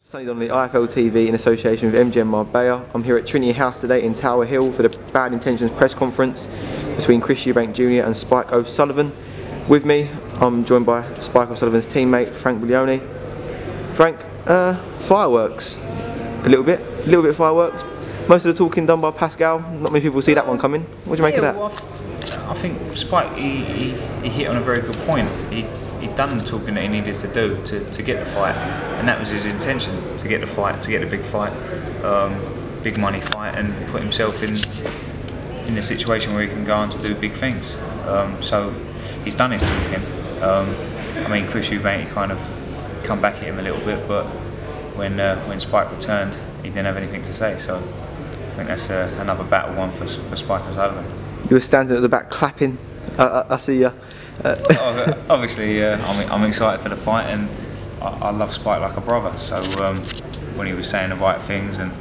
Sunny's on the IFL TV in association with MGM Marbella. I'm here at Trinity House today in Tower Hill for the Bad Intentions press conference between Chris Eubank Jr. and Spike O'Sullivan. With me, I'm joined by Spike O'Sullivan's teammate, Frank BUGLIONI. Frank, fireworks. A little bit of fireworks. Most of the talking done by Pascal. Not many people see that one coming. What do you make of that? Well, I think Spike, he hit on a very good point. He'd done the talking that he needed to do to get the fight, and that was his intention, to get the fight, to get the big fight, big money fight, and put himself in a situation where he can go on to do big things. So he's done his talking. I mean, Chris Eubank, he kind of come back at him a little bit, but when Spike returned, he didn't have anything to say. So I think that's another battle one for Spike O'Sullivan. You were standing at the back clapping. I see you. Obviously, I'm excited for the fight, and I love Spike like a brother. So when he was saying the right things and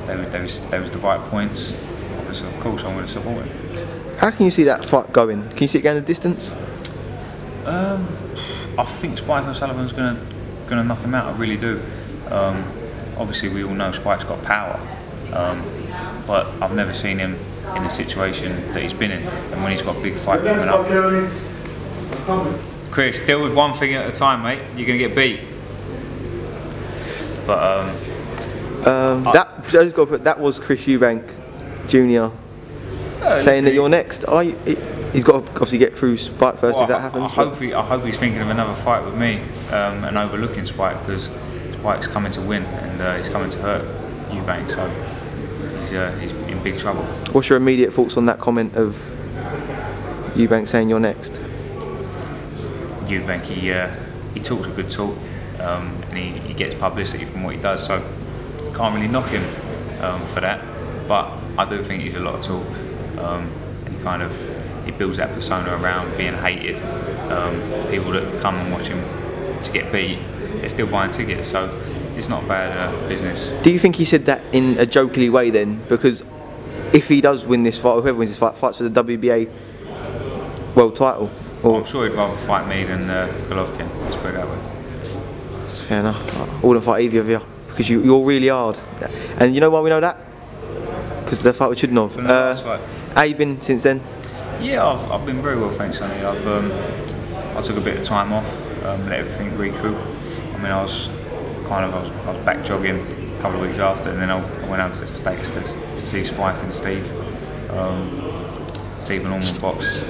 they was the right points, obviously, of course, I'm going to support him. How can you see that fight going? Can you see it going the distance? I think Spike O'Sullivan's going to knock him out. I really do. Obviously, we all know Spike's got power, but I've never seen him in a situation that he's been in, and when he's got a big fight coming up. Chris, deal with one thing at a time, mate. You're going to get beat. But that was Chris Eubank Jr. saying that you're next. He's got to obviously get through Spike first, if that happens. I hope he's thinking of another fight with me and overlooking Spike, because Spike's coming to win, and he's coming to hurt Eubank, so he's in big trouble. What's your immediate thoughts on that comment of Eubank saying you're next? Eubank, he talks a good talk, and he gets publicity from what he does, so can't really knock him for that. But I do think he's a lot of talk, and he builds that persona around being hated. People that come and watch him to get beat, they're still buying tickets, so it's not bad business. Do you think he said that in a jokingly way then? Because if he does win this fight, or whoever wins this fight, fights for the WBA world title. Well, I'm sure he'd rather fight me than Golovkin, let's put it that way. Fair enough. I wouldn't fight either of you, because you're really hard. And you know why we know that? Because of the fight with Chudinov. How you been since then? Yeah, I've been very well, thanks, Sonny. I took a bit of time off, let everything recoup. I mean, I was back jogging a couple of weeks after, and then I went over to the States to see Spike and Steve and Norman box,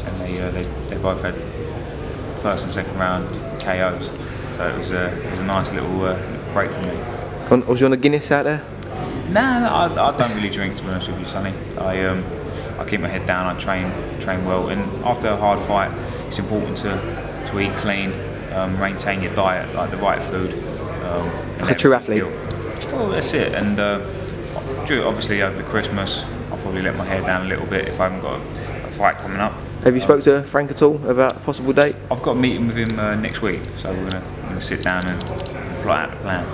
and they both had first and second round KOs. So it was a nice little break for me. Was you on a Guinness out there? Nah, I don't really drink, to be honest with you, Sonny. I keep my head down. I train well, and after a hard fight, it's important to eat clean, maintain your diet, like the right food. Like a true athlete. Well, that's it. And obviously over the Christmas, I'll probably let my hair down a little bit if I haven't got a fight coming up. Have you spoke to Frank at all about a possible date? I've got a meeting with him next week, so we're gonna sit down and plot out the plan.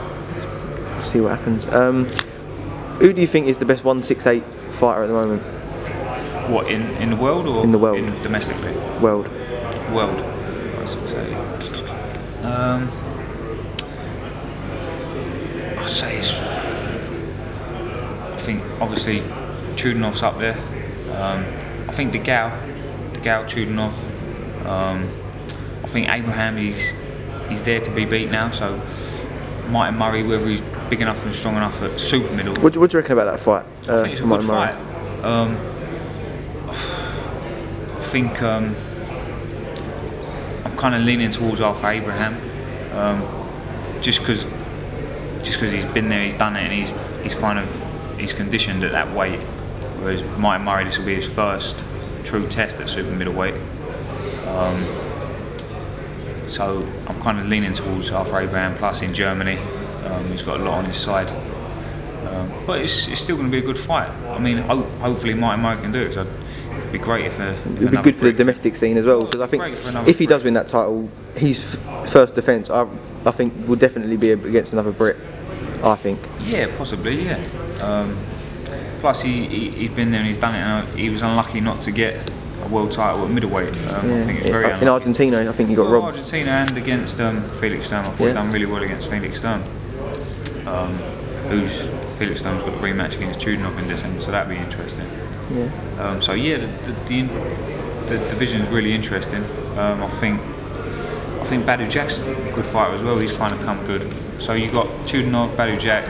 See what happens. Who do you think is the best 168 fighter at the moment? What, in the world, or in the world? Domestically? World. 168. I'd say I think obviously Chudinov's up there. I think the Gal Chudinov. I think Abraham, he's there to be beat now. So Martin Murray, whether he's big enough and strong enough at super middle. What do you reckon about that fight? I think it's a good fight. I think I'm kind of leaning towards Arthur Abraham, just because he's been there, he's done it, and he's conditioned at that weight. Whereas Martin Murray, this will be his first true test at super middleweight. So I'm kind of leaning towards Arthur Abraham. Plus in Germany, he's got a lot on his side. But it's still going to be a good fight. I mean, hopefully Martin Murray can do it. So it'd be great if it'd be good for the domestic scene as well. Because I think if he does win that title, his first defence, I think, will definitely be against another Brit. I think. Yeah, possibly. Yeah. Plus, he's been there and he's done it. And he was unlucky not to get a world title at middleweight. I think it's very unlucky. In Argentina, I think he got robbed. Argentina and against Felix Sturm. I thought he done really well against Felix Sturm. who's Felix Stone's got a rematch against Chudinov in December, so that'd be interesting. Yeah. So yeah, the division is really interesting. I think Badu Jack's a good fighter as well. He's kind of come good. So you got Chudinov, Badu Jack,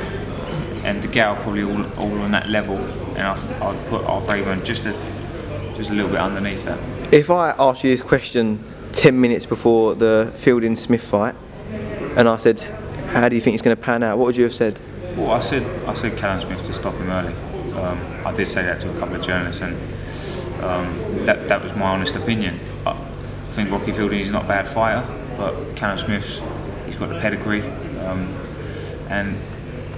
and De Gale probably all on that level, and I'd put Eubank just a little bit underneath that. If I asked you this question 10 minutes before the Fielding Smith fight, and I said, how do you think it's going to pan out, what would you have said? Well, I said Callum Smith to stop him early. I did say that to a couple of journalists, and that was my honest opinion. I think Rocky Fielding is not a bad fighter, but Callum Smith's, he's got the pedigree, and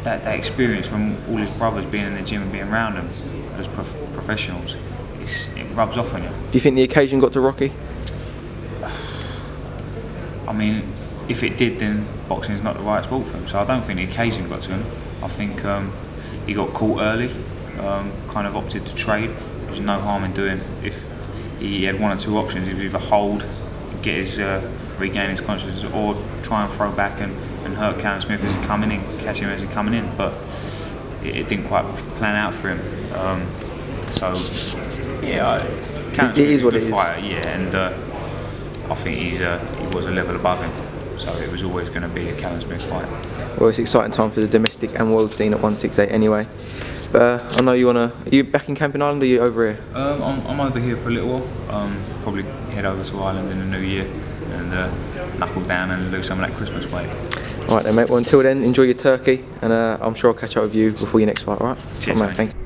that experience from all his brothers being in the gym and being around them as professionals, it rubs off on you. Do you think the occasion got to Rocky? I mean, if it did, then boxing is not the right sport for him. So I don't think the occasion got to him. I think he got caught early, kind of opted to trade. There was no harm in doing. If he had one or two options, he would either hold, get his regain his consciousness, or try and throw back and hurt Callum Smith as he coming in, catch him as he coming in. But it didn't quite plan out for him. So yeah, Callum Smith is a good fighter, yeah, and I think he was a level above him. So it was always going to be a Callum Smith fight. Well, it's an exciting time for the domestic and world scene at 168 anyway. But I know you wanna. Are you back in Camp in Ireland, or are you over here? I'm over here for a little while. Probably head over to Ireland in the new year and knuckle down and lose some of that Christmas weight. Alright then, mate. Well, until then, enjoy your turkey, and I'm sure I'll catch up with you before your next fight. Alright? Cheers, mate. Thank you.